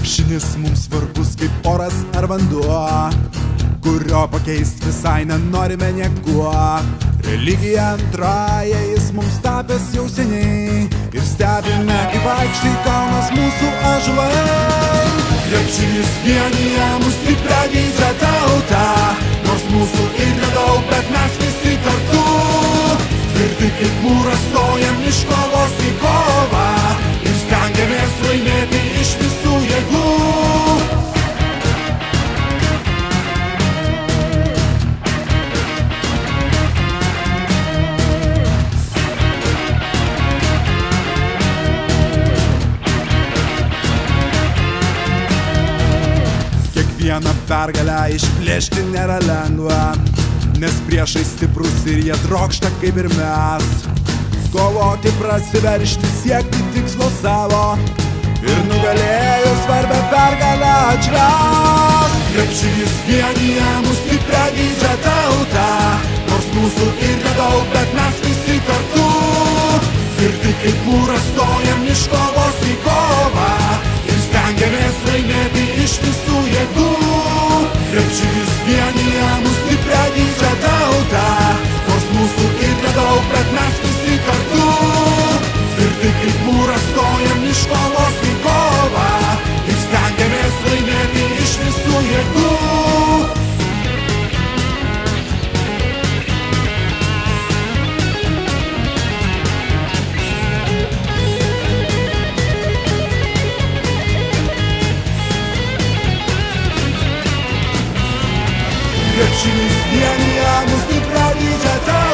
Krepšinis mums svarbus kaip oras ar vanduo, kurio pakeist visai nenorime niekuo. Religija antraja, jis mums tapęs jau seniai, ir stebime, kaip vaikštai kalnas mūsų ąžuolai. Krepšinis vienija mus stiprią didžią tautą, nors mūsų ir nedaug, bet mes visi kartu. Tvirti kaip mūras stojam iš kovos į kovą, ir stengiamės laimėti iš visų jėgų. Kiekvieną pergalę išplėšti nėra lengva, nes priešai stiprus ir jie trokšta kaip ir mes. Kovoti, prasiveršti, siekti tikslo savo, ir nugalėjus svarbią pergalę atšvęs. Krepšinis vienija mus stiprią didžią tautą, nors mūsų ir nedaug, bet mes visi kartu. Tvirti kaip mūras stojam iš kovos į kovą, ir stengiamės laimėti iš visų jėgų. Krepšinis vienija mus stiprią didžią tautą, nors mūsų ir nedaug, bet mes visi kartu. Tvirti kaip mūras stojam iš kovos į kovą, ir stengiamės laimėti iš visų jėgų. Krepšinis vienija mus stiprią didžią tautą.